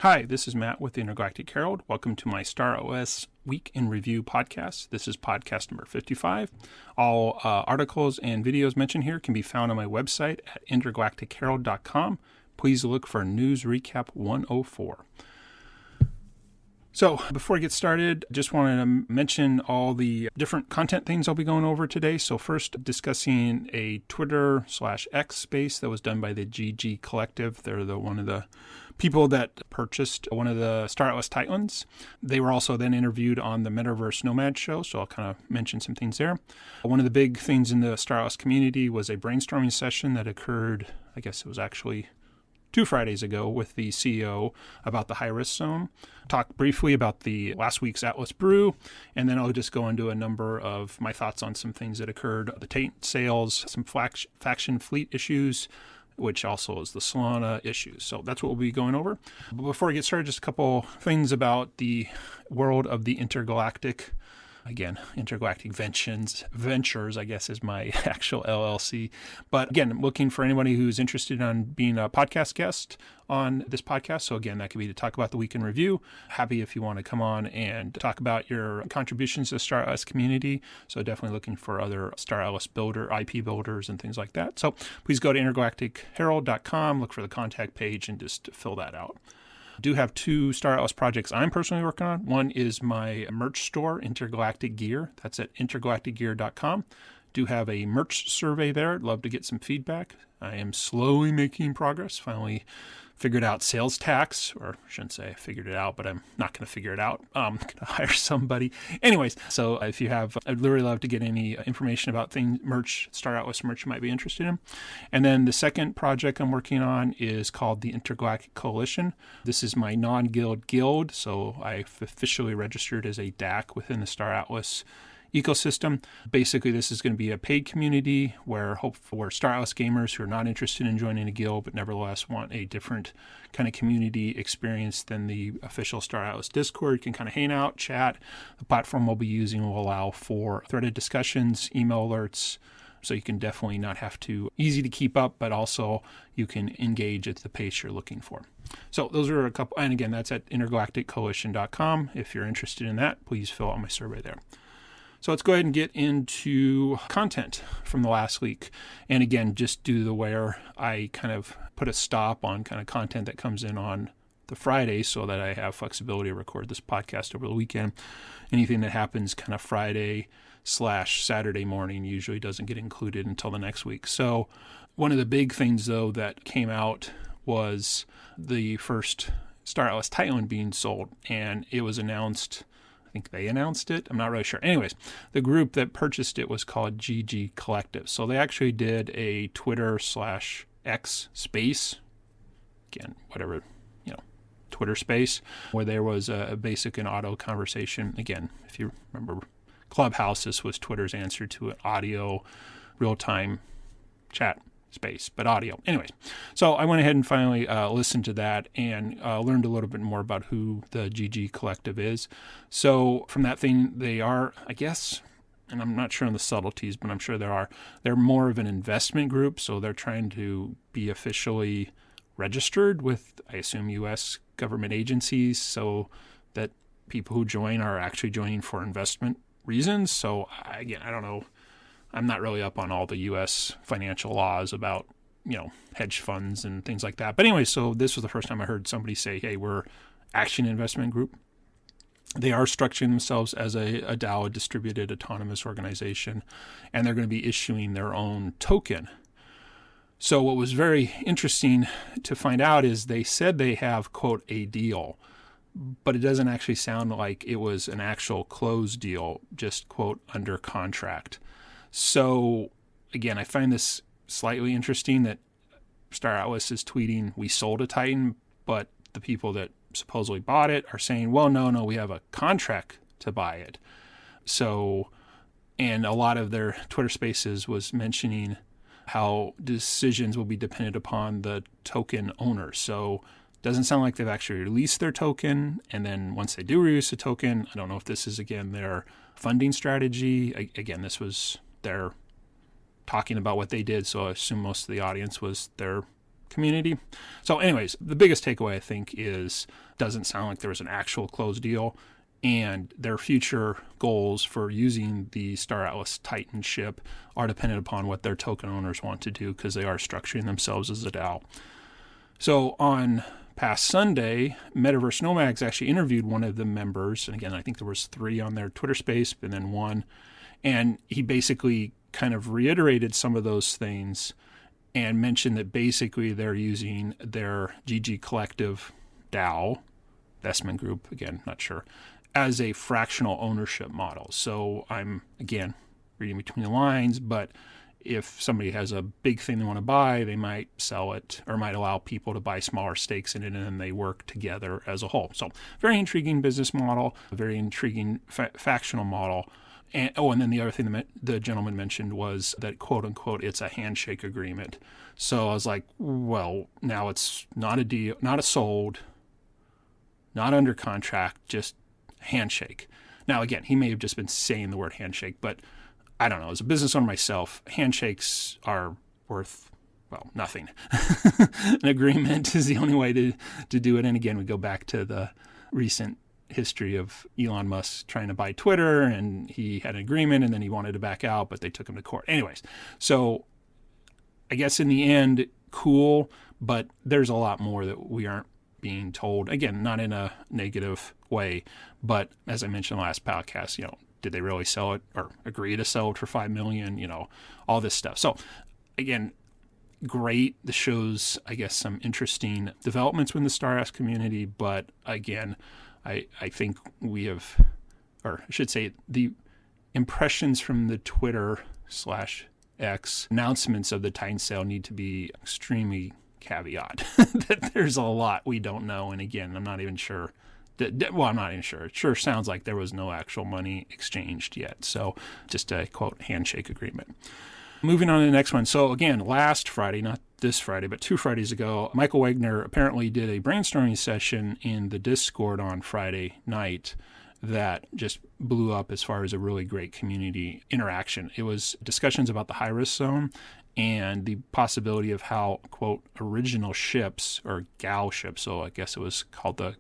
Hi, this is Matt with the Intergalactic Herald. Welcome to my Star OS Week in Review podcast. This is podcast number 55. All articles and videos mentioned here can be found on my website at intergalacticherald.com. Please look for News Recap 104. So before I get started, just wanted to mention all the different content things I'll be going over today. So first, discussing a Twitter/X space that was done by the GG Collective. They're one of the people that purchased one of the Star Atlas Titans. They were also then interviewed on the Metaverse Nomad show, so I'll kind of mention some things there. One of the big things in the Star Atlas community was a brainstorming session that occurred, I guess it was actually 2 Fridays ago, with the CEO about the high-risk zone. Talk briefly about the last week's Atlas Brew, and then I'll just go into a number of my thoughts on some things that occurred, the Taint sales, some faction fleet issues, which also is the Solana issues. So that's what we'll be going over. But before I get started, just a couple things about the world of the Intergalactic. Again, Intergalactic Ventures, I guess, is my actual LLC. But again, I'm looking for anybody who's interested in being a podcast guest on this podcast. So again, that could be to talk about the week in review. Happy if you want to come on and talk about your contributions to the Star Atlas community. So definitely looking for other Star Atlas IP builders and things like that. So please go to intergalacticherald.com, look for the contact page, and just fill that out. I do have 2 Star Atlas projects I'm personally working on. One is my merch store, Intergalactic Gear. That's at intergalacticgear.com. Do have a merch survey there. I'd love to get some feedback. I am slowly making progress. Finally figured out sales tax, or I shouldn't say I figured it out, but I'm not going to figure it out. I'm going to hire somebody. Anyways, so if you have, I'd really love to get any information about merch, Star Atlas merch you might be interested in. And then the second project I'm working on is called the Intergalactic Coalition. This is my non-guild guild, so I've officially registered as a DAC within the Star Atlas ecosystem. Basically, this is going to be a paid community where Star Atlas gamers who are not interested in joining a guild but nevertheless want a different kind of community experience than the official Star Atlas Discord can kind of hang out, chat. The platform we'll be using will allow for threaded discussions, email alerts, so you can definitely not have to easy to keep up, but also you can engage at the pace you're looking for. So those are a couple, and again, that's at intergalacticcoalition.com. If you're interested in that, please fill out my survey there. So let's go ahead and get into content from the last week. And again, just do where I kind of put a stop on kind of content that comes in on the Friday so that I have flexibility to record this podcast over the weekend. Anything that happens kind of Friday/Saturday morning usually doesn't get included until the next week. So one of the big things, though, that came out was the first Star Atlas Titan being sold. And it was announced, I think they announced it. I'm not really sure. Anyways, the group that purchased it was called GG Collective. So they actually did a Twitter/X space, again, whatever, Twitter space, where there was a basic and auto conversation. Again, if you remember Clubhouse, this was Twitter's answer to an audio real-time chat space, but audio. Anyways, so I went ahead and finally listened to that and learned a little bit more about who the GG Collective is. So from that thing, they are, I guess, and I'm not sure on the subtleties, but I'm sure they're more of an investment group. So they're trying to be officially registered with, I assume, U.S. government agencies so that people who join are actually joining for investment reasons. So again, I don't know. I'm not really up on all the U.S. financial laws about, hedge funds and things like that. But anyway, so this was the first time I heard somebody say, hey, we're Action Investment Group. They are structuring themselves as a DAO, a distributed autonomous organization, and they're going to be issuing their own token. So what was very interesting to find out is they said they have, quote, a deal, but it doesn't actually sound like it was an actual closed deal, just, quote, under contract. So, again, I find this slightly interesting that Star Atlas is tweeting, we sold a Titan, but the people that supposedly bought it are saying, well, no, we have a contract to buy it. So, and a lot of their Twitter spaces was mentioning how decisions will be dependent upon the token owner. So it doesn't sound like they've actually released their token. And then once they do release a token, I don't know if this is, again, their funding strategy. Again, this was their talking about what they did. So I assume most of the audience was their community. So anyways, the biggest takeaway I think is doesn't sound like there was an actual closed deal, and their future goals for using the Star Atlas Titan ship are dependent upon what their token owners want to do, because they are structuring themselves as a DAO. So on past Sunday, Metaverse Nomads actually interviewed one of the members, and again, I think there was 3 on their Twitter space, and then 1, and he basically kind of reiterated some of those things and mentioned that basically they're using their GG Collective DAO, investment group, again, not sure, as a fractional ownership model. So I'm, again, reading between the lines, but if somebody has a big thing they want to buy, they might sell it or might allow people to buy smaller stakes in it, and then they work together as a whole. So very intriguing business model, a very intriguing factional model. And then the other thing that the gentleman mentioned was that, quote unquote, it's a handshake agreement. So I was like, well, now it's not a deal, not a sold, not under contract, just handshake. Now, again, he may have just been saying the word handshake, but I don't know. As a business owner myself, handshakes are worth, well, nothing. An agreement is the only way to do it. And again, we go back to the recent history of Elon Musk trying to buy Twitter, and he had an agreement and then he wanted to back out, but they took him to court. Anyways, so I guess in the end, cool, but there's a lot more that we aren't being told. Again, not in a negative way, but as I mentioned in the last podcast, did they really sell it or agree to sell it for $5 million? All this stuff. So again, great. This shows, I guess, some interesting developments within the StarAsk community. But again, I think we have, or I should say, the impressions from the Twitter/X announcements of the Titan sale need to be extremely caveat that there's a lot we don't know. And again, I'm not even sure. I'm not even sure. It sure sounds like there was no actual money exchanged yet. So just a, quote, handshake agreement. Moving on to the next one. So again, last Friday, not this Friday, but 2 Fridays ago, Michael Wagner apparently did a brainstorming session in the Discord on Friday night that just blew up as far as a really great community interaction. It was discussions about the high-risk zone and the possibility of how, quote, original ships, or GAL ships, so I guess it was called the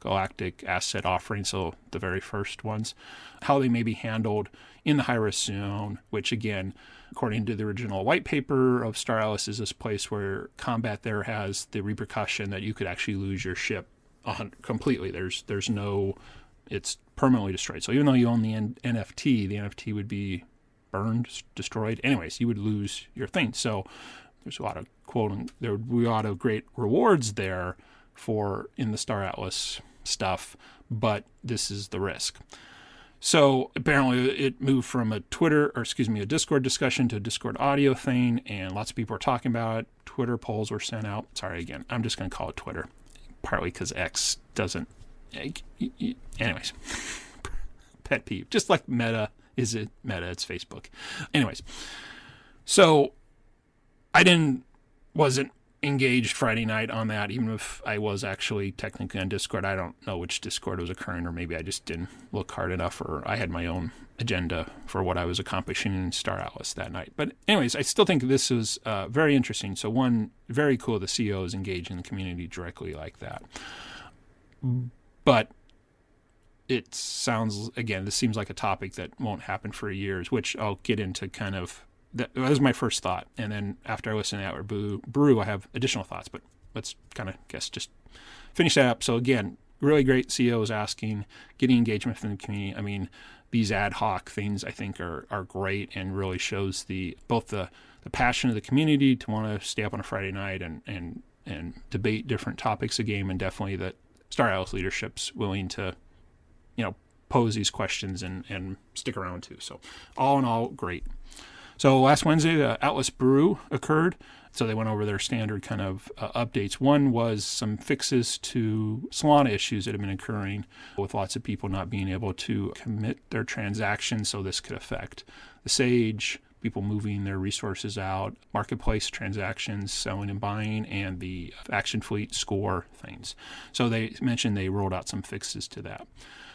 Galactic Asset Offering, so the very first ones, how they may be handled in the high-risk zone, which again, according to the original white paper of Star Atlas, is this place where combat there has the repercussion that you could actually lose your ship completely. There's no, it's permanently destroyed. So even though you own the NFT would be burned, destroyed. Anyways, you would lose your thing. So there's a lot of there would be a lot of great rewards there for in the Star Atlas stuff, but this is the risk. So apparently it moved from a Discord discussion to a Discord audio thing, and lots of people are talking about it. Twitter polls were sent out. Sorry, again, I'm just going to call it Twitter, partly because X doesn't. Anyways, pet peeve. Just like Meta, is it Meta? It's Facebook. Anyways, so I wasn't engaged Friday night on that, even if I was actually technically on Discord. I don't know which Discord was occurring, or maybe I just didn't look hard enough, or I had my own agenda for what I was accomplishing in Star Atlas that night. But anyways, I still think this is very interesting. So one, very cool, the CEO is engaging the community directly like that. But it sounds, again, this seems like a topic that won't happen for years, which I'll get into kind of. That was my first thought. And then after I listen to that brew, I have additional thoughts. But let's kind of just finish that up. So again, really great CEOs asking, getting engagement from the community. I mean, these ad hoc things I think are great, and really shows both the passion of the community to want to stay up on a Friday night and debate different topics of game, and definitely that Star Atlas leadership's willing to, pose these questions and stick around too. So all in all, great. So last Wednesday, the Atlas Brew occurred. So they went over their standard kind of updates. One was some fixes to Solana issues that have been occurring with lots of people not being able to commit their transactions. So this could affect the Sage, people moving their resources out, marketplace transactions, selling and buying, and the Action Fleet score things. So they mentioned they rolled out some fixes to that.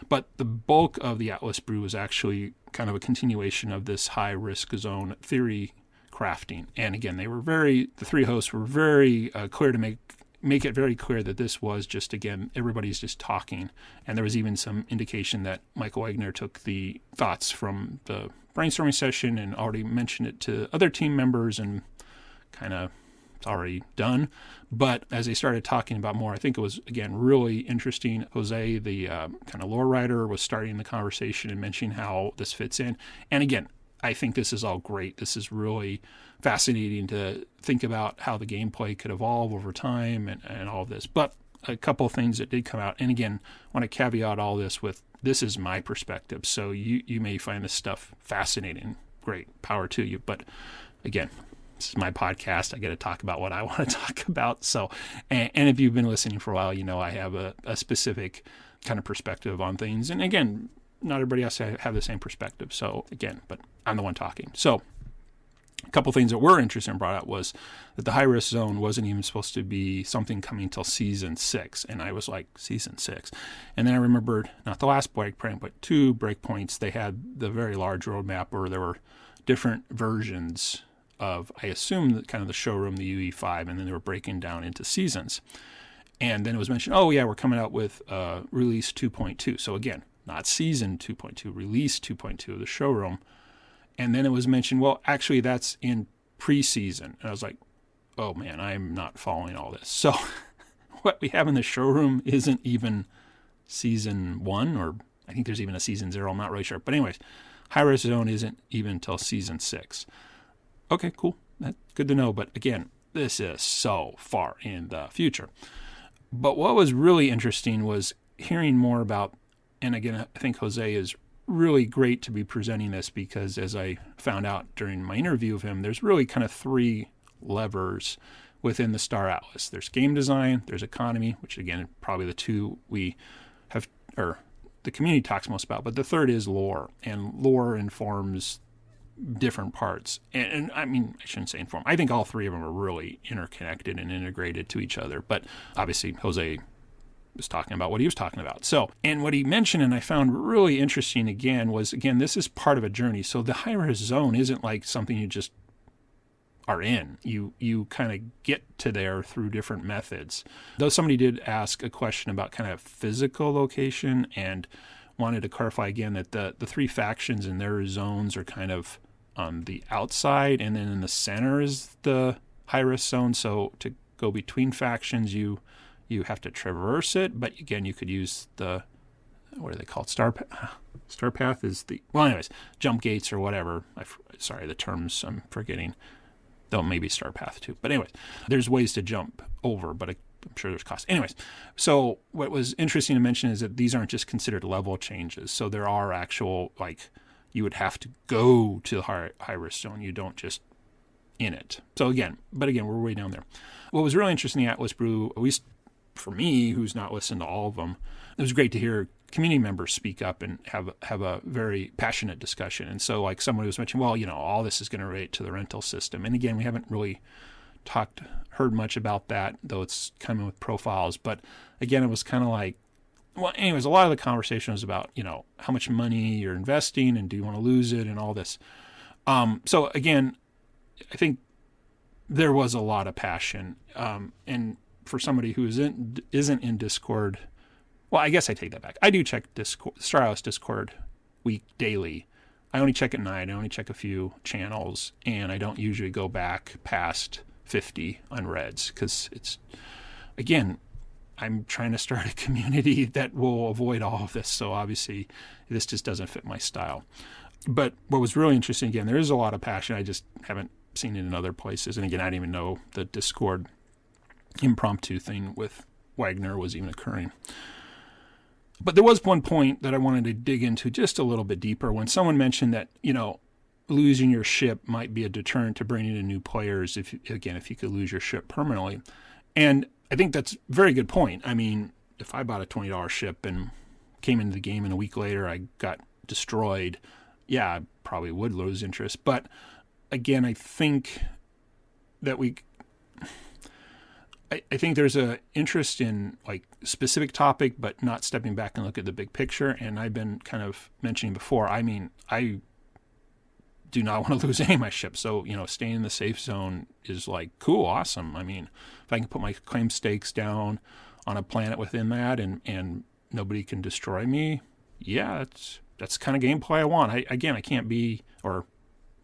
But the bulk of the Atlas Brew was actually kind of a continuation of this high-risk zone theory crafting. And again, the three hosts were very clear to make it very clear that this was just, again, everybody's just talking. And there was even some indication that Michael Wagner took the thoughts from the brainstorming session and already mentioned it to other team members, and kind of it's already done. But as they started talking about more, I think it was, again, really interesting. Jose, the kind of lore writer, was starting the conversation and mentioning how this fits in. And again, I think this is all great. This is really fascinating to think about how the gameplay could evolve over time and all of this. But a couple of things that did come out, and again, I want to caveat all this with, this is my perspective. So you may find this stuff fascinating. Great, power to you. But again, this is my podcast. I get to talk about what I want to talk about. So, and if you've been listening for a while, you know I have a specific kind of perspective on things. And again, not everybody else have the same perspective. So again, but I'm the one talking. So a couple things that were interesting and brought out was that the high-risk zone wasn't even supposed to be something coming till season 6. And I was like, season 6? And then I remembered, not the last breakpoint, but 2 breakpoints. They had the very large roadmap where there were different versions of, I assume, kind of the showroom, the UE5, and then they were breaking down into seasons. And then it was mentioned, oh yeah, we're coming out with release 2.2. So again, not season 2.2, release 2.2 of the showroom. And then it was mentioned, well, actually that's in preseason. And I was like, oh man, I'm not following all this. So what we have in the showroom isn't even season 1, or I think there's even a season 0. I'm not really sure. But anyways, high-risk zone isn't even until season 6. Okay, cool. That's good to know. But again, this is so far in the future. But what was really interesting was hearing more about, and again, I think Jose is really great to be presenting this, because as I found out during my interview of him, there's really kind of 3 levers within the Star Atlas. There's game design, there's economy, which again, probably the 2 we have, or the community talks most about, but the third is lore, and lore informs different parts. And I mean, I shouldn't say inform. I think all 3 of them are really interconnected and integrated to each other. But obviously, Jose was talking about what he was talking about. So, and what he mentioned, and I found really interesting again, was, again, this is part of a journey. So the high-risk zone isn't like something you just are in. You kind of get to there through different methods. Though somebody did ask a question about kind of physical location, and wanted to clarify again that the 3 factions and their zones are kind of on the outside, and then in the center is the high-risk zone. So to go between factions, you have to traverse it, but again, you could use the, what are they called? Star path is the, well, anyways, jump gates or whatever. Sorry, the terms I'm forgetting. Though maybe star path too. But anyways, there's ways to jump over, but I'm sure there's cost. Anyways, so what was interesting to mention is that these aren't just considered level changes. So there are actual, like, you would have to go to the high-risk zone. You don't just in it. So again, we're way down there. What was really interesting in the Atlas Brew, at least for me, who's not listened to all of them, it was great to hear community members speak up and have a very passionate discussion. And so, like, someone was mentioning, well, all this is going to relate to the rental system. And again, we haven't really heard much about that, though it's coming with profiles. But again, it was kind of like, well, anyways, a lot of the conversation was about, how much money you're investing and do you want to lose it and all this. So again, I think there was a lot of passion. And for somebody who isn't in Discord, well, I guess I take that back. I do check Discord, Star Atlas Discord daily. I only check at night. I only check a few channels, and I don't usually go back past 50 unreads, because it's, again, I'm trying to start a community that will avoid all of this. So obviously this just doesn't fit my style. But what was really interesting, again, there is a lot of passion. I just haven't seen it in other places. And again, I didn't even know the Discord impromptu thing with Wagner was even occurring. But there was one point that I wanted to dig into just a little bit deeper when someone mentioned that, losing your ship might be a deterrent to bringing in new players if you could lose your ship permanently. And I think that's a very good point. I mean, if I bought a $20 ship and came into the game and a week later I got destroyed, yeah, I probably would lose interest. But again, I think that I think there's a interest in, like, specific topic, but not stepping back and look at the big picture. And I've been kind of mentioning before, I mean, I do not want to lose any of my ships. So, staying in the safe zone is like cool, awesome. I mean, if I can put my claim stakes down on a planet within that and nobody can destroy me, yeah, that's the kind of gameplay I want. I can't be, or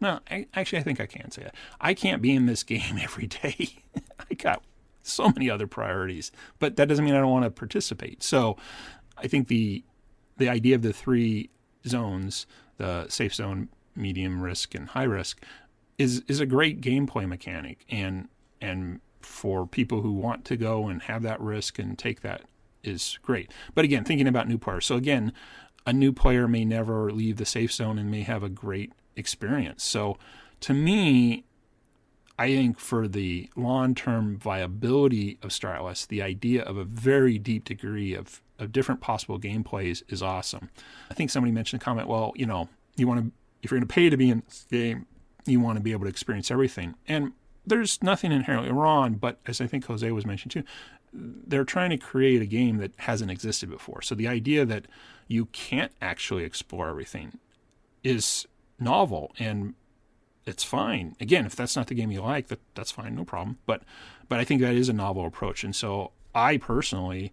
no, I think I can say that. I can't be in this game every day. I got so many other priorities, but that doesn't mean I don't want to participate. So I think the idea of the 3 zones, the safe zone, medium risk, and high risk, is a great gameplay mechanic. And for people who want to go and have that risk and take that is great. But again, thinking about new players. So again, a new player may never leave the safe zone and may have a great experience. So to me, I think for the long-term viability of Star Atlas, the idea of a very deep degree of different possible gameplays is awesome. I think somebody mentioned a comment, well, you want to, if you're going to pay to be in this game, you want to be able to experience everything. And there's nothing inherently wrong, but as I think Jose was mentioned too, they're trying to create a game that hasn't existed before. So the idea that you can't actually explore everything is novel, and it's fine. Again, if that's not the game you like, that's fine, no problem. But I think that is a novel approach. And so I personally,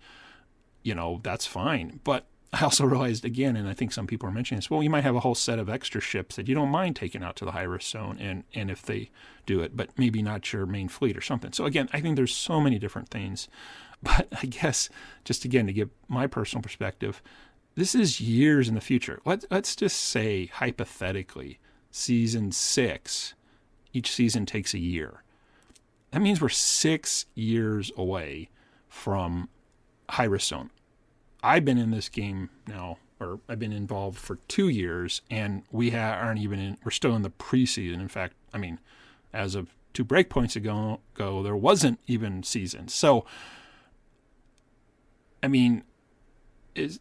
that's fine. But I also realized again, and I think some people are mentioning this, well, you might have a whole set of extra ships that you don't mind taking out to the high risk zone, and if they do it, but maybe not your main fleet or something. So again, I think there's so many different things. But I guess just again, to give my personal perspective, this is years in the future. Let's just say hypothetically, season 6, each season takes a year. That means we're 6 years away from high risk zone. I've been in this game now, or I've been involved for 2 years, and we aren't even in. We're still in the preseason. In fact, I mean, as of 2 breakpoints ago, there wasn't even season. So, I mean, it's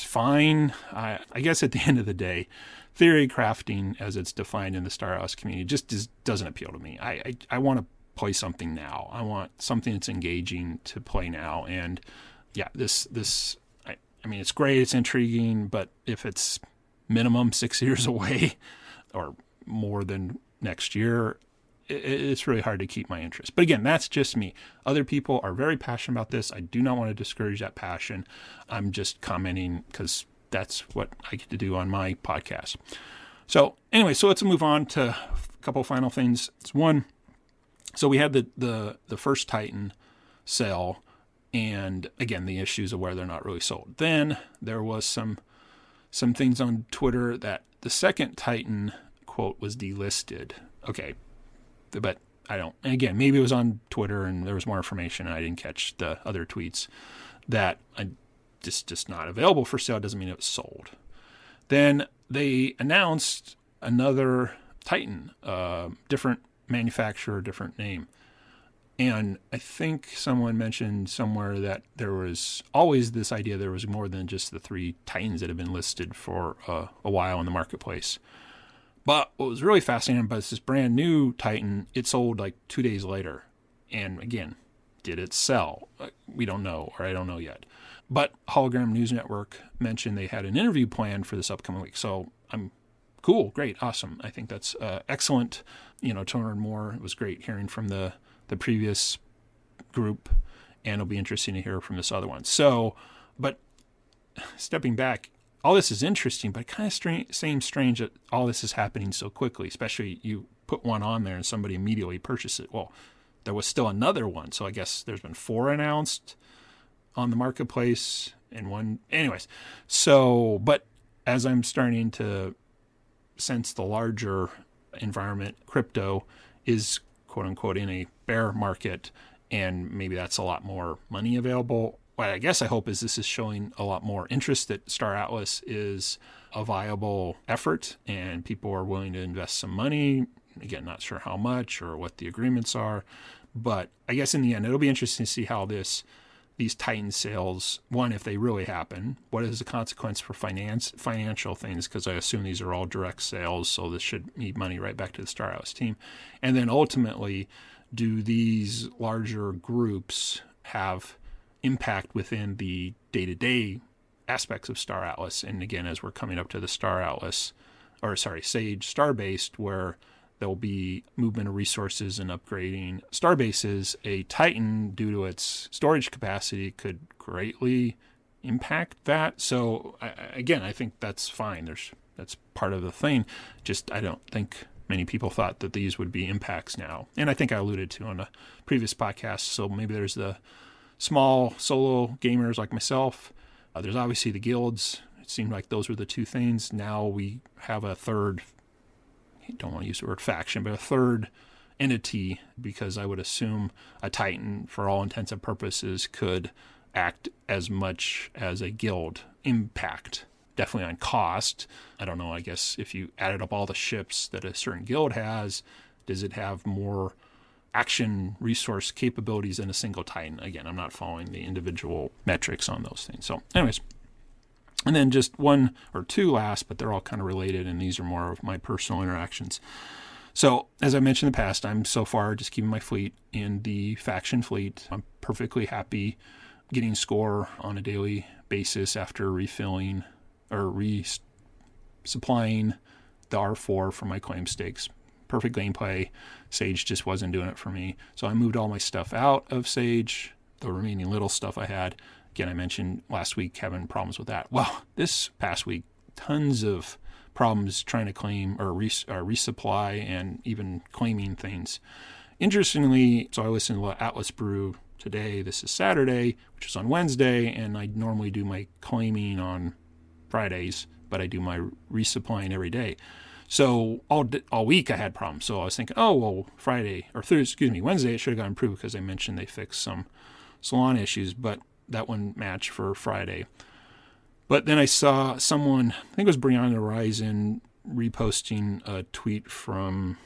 fine. I guess at the end of the day, theory crafting, as it's defined in the Star Atlas community, just doesn't appeal to me. I want to play something now. I want something that's engaging to play now, and yeah, this. I mean, it's great, it's intriguing, but if it's minimum 6 years away or more than next year, it's really hard to keep my interest. But again, that's just me. Other people are very passionate about this. I do not want to discourage that passion. I'm just commenting because that's what I get to do on my podcast. So anyway, so let's move on to a couple final things. It's one, so we had the first Titan sale, and again, the issues of where they're not really sold. Then there was some things on Twitter that the second Titan, quote, was delisted. Okay, but I don't. And again, maybe it was on Twitter and there was more information and I didn't catch the other tweets that just not available for sale. Doesn't mean it was sold. Then they announced another Titan, different manufacturer, different name. And I think someone mentioned somewhere that there was always this idea there was more than just the 3 Titans that have been listed for a while in the marketplace. But what was really fascinating about this brand new Titan, it sold like 2 days later. And again, did it sell? We don't know, or I don't know yet. But Hologram News Network mentioned they had an interview planned for this upcoming week. So I'm cool, great, awesome. I think that's excellent. To learn more. It was great hearing from the previous group, and it'll be interesting to hear from this other one. So, but stepping back, all this is interesting, but it kind of seems strange that all this is happening so quickly, especially you put one on there and somebody immediately purchased it. Well, there was still another one, so I guess there's been 4 announced on the marketplace and one. Anyways, so, but as I'm starting to sense the larger environment, crypto is quote unquote in a bear market, and maybe that's a lot more money available. What I guess I hope is this is showing a lot more interest that Star Atlas is a viable effort and people are willing to invest some money. Again, not sure how much or what the agreements are, but I guess in the end, it'll be interesting to see how these Titan sales, one, if they really happen, what is the consequence for financial things? Because I assume these are all direct sales, so this should need money right back to the Star Atlas team. And then ultimately, do these larger groups have impact within the day-to-day aspects of Star Atlas? And again, as we're coming up to the Star Atlas Sage Starbase, where there'll be movement of resources and upgrading Starbases. A Titan, due to its storage capacity, could greatly impact that. So again, I think that's fine. That's part of the thing. Just I don't think many people thought that these would be impacts now. And I think I alluded to on a previous podcast. So maybe there's the small solo gamers like myself. There's obviously the guilds. It seemed like those were the two things. Now we have a third, I don't want to use the word faction, but a third entity, because I would assume a Titan, for all intents and purposes, could act as much as a guild impact. Definitely on cost. I don't know, I guess if you added up all the ships that a certain guild has, does it have more action resource capabilities than a single Titan? Again, I'm not following the individual metrics on those things. So anyways, and then just one or two last, but they're all kind of related, and these are more of my personal interactions. So as I mentioned in the past, I'm so far just keeping my fleet in the faction fleet. I'm perfectly happy getting score on a daily basis after refilling or resupplying the R4 for my claim stakes. Perfect gameplay. Sage just wasn't doing it for me. So I moved all my stuff out of Sage, the remaining little stuff I had. Again, I mentioned last week having problems with that. Well, this past week, tons of problems trying to claim or resupply and even claiming things. Interestingly, so I listened to Atlas Brew today. This is Saturday, which is on Wednesday, and I normally do my claiming on Fridays, but I do my resupplying every day. So all week I had problems. So I was thinking, Wednesday it should have gotten improved because I mentioned they fixed some Solana issues, but that one matched for Friday. But then I saw someone, I think it was Brianna Horizon, reposting a tweet from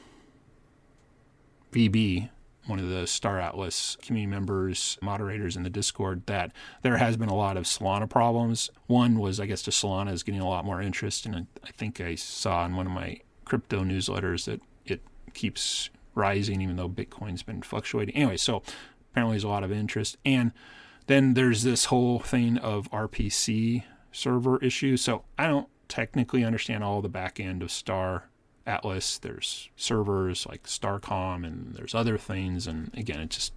VB, one of the Star Atlas community members, moderators in the Discord, that there has been a lot of Solana problems. One was, I guess, just Solana is getting a lot more interest, and I think I saw in one of my crypto newsletters that it keeps rising even though Bitcoin's been fluctuating. Anyway, so apparently there's a lot of interest. And then there's this whole thing of RPC server issues. So I don't technically understand all the back end of Star Atlas. There's servers like Starcom, and there's other things. And again, it just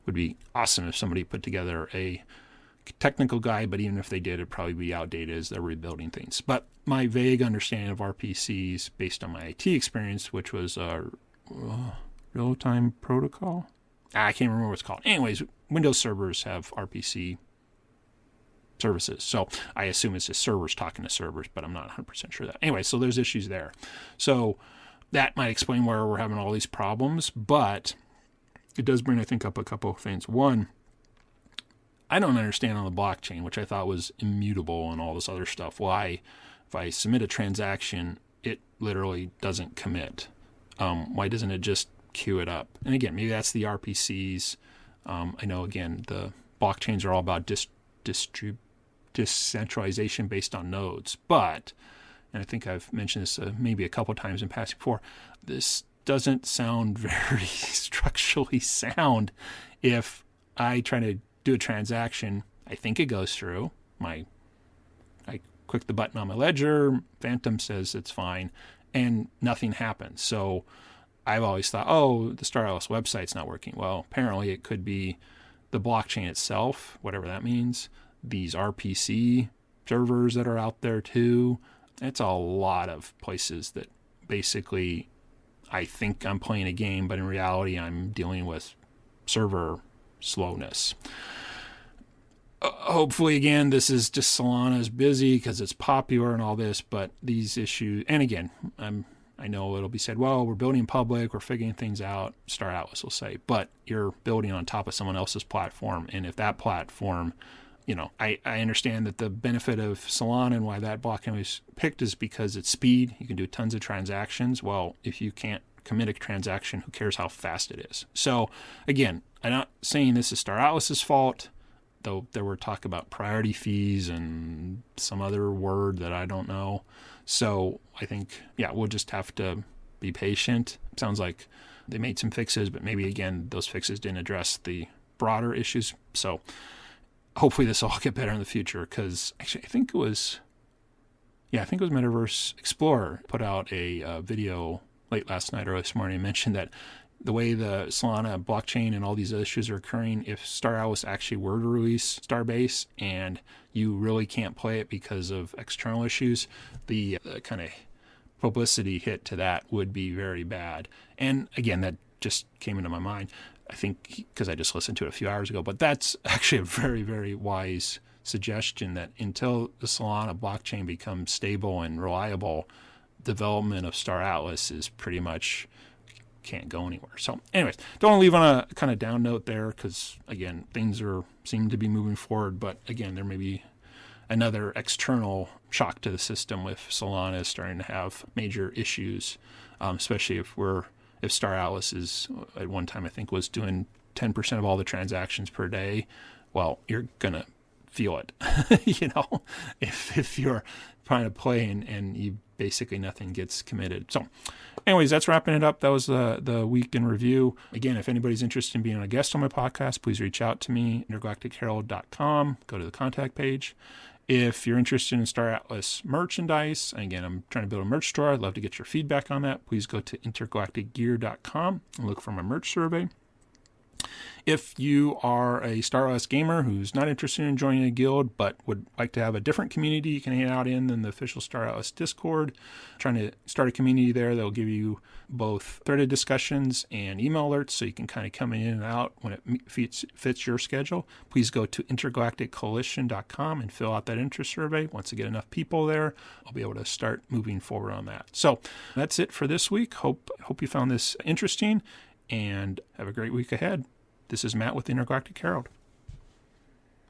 would be awesome if somebody put together a technical guide, but even if they did, it'd probably be outdated as they're rebuilding things. But my vague understanding of RPCs based on my IT experience, which was real-time protocol. I can't remember what it's called. Anyways, Windows servers have RPC services. So I assume it's just servers talking to servers, but I'm not 100% sure of that. Anyway, so there's issues there. So that might explain where we're having all these problems, but it does bring, I think, up a couple of things. One, I don't understand on the blockchain, which I thought was immutable and all this other stuff, why if I submit a transaction, it literally doesn't commit. Why doesn't it just queue it up? And again, maybe that's the RPCs. I know, again, the blockchains are all about decentralization based on nodes. But, and I think I've mentioned this maybe a couple times in passing before, this doesn't sound very structurally sound. If I try to do a transaction, I think it goes through. I click the button on my ledger, Phantom says it's fine, and nothing happens. So I've always thought, the Star Atlas website's not working. Well, apparently it could be the blockchain itself, whatever that means, these RPC servers that are out there too. It's a lot of places that basically I think I'm playing a game, but in reality I'm dealing with server slowness. Hopefully, again, this is just Solana's busy because it's popular and all this, but these issues, and again, I know it'll be said, well, we're building in public, we're figuring things out, Star Atlas will say, but you're building on top of someone else's platform, and if that platform, I understand that the benefit of Solana and why that blockchain was picked is because it's speed. You can do tons of transactions. Well, if you can't commit a transaction, who cares how fast it is? So again, I'm not saying this is Star Atlas's fault, though there were talk about priority fees and some other word that I don't know. So I think, we'll just have to be patient. It sounds like they made some fixes, but maybe, again, those fixes didn't address the broader issues. So hopefully this will all get better in the future, because actually I think it was Yeah, I think it was Metaverse Explorer put out a video late last night or this morning and mentioned that the way the Solana blockchain and all these issues are occurring, if Star Atlas actually were to release Starbase and you really can't play it because of external issues, the kind of publicity hit to that would be very bad. And again, that just came into my mind, I think, because I just listened to it a few hours ago. But that's actually a very, very wise suggestion, that until the Solana blockchain becomes stable and reliable, development of Star Atlas is pretty much can't go anywhere. So anyways, don't want to leave on a kind of down note there, because again, things seem to be moving forward, but again, there may be another external shock to the system if Solana is starting to have major issues, especially if Star Atlas is, at one time I think, was doing 10% of all the transactions per day. Well, you're gonna feel it, if you're trying to play and you basically nothing gets committed. So anyways, that's wrapping it up. That was the week in review. Again, if anybody's interested in being a guest on my podcast, please reach out to me, intergalacticherald.com. Go to the contact page. If you're interested in Star Atlas merchandise, again, I'm trying to build a merch store. I'd love to get your feedback on that. Please go to intergalacticgear.com and look for my merch survey. If you are a Star Atlas gamer who's not interested in joining a guild but would like to have a different community you can hang out in than the official Star Atlas Discord, trying to start a community there that'll give you both threaded discussions and email alerts so you can kind of come in and out when it fits your schedule, please go to intergalacticcoalition.com and fill out that interest survey. Once I get enough people there, I'll be able to start moving forward on that. So that's it for this week. Hope you found this interesting, and have a great week ahead. This is Matt with the Intergalactic Herald.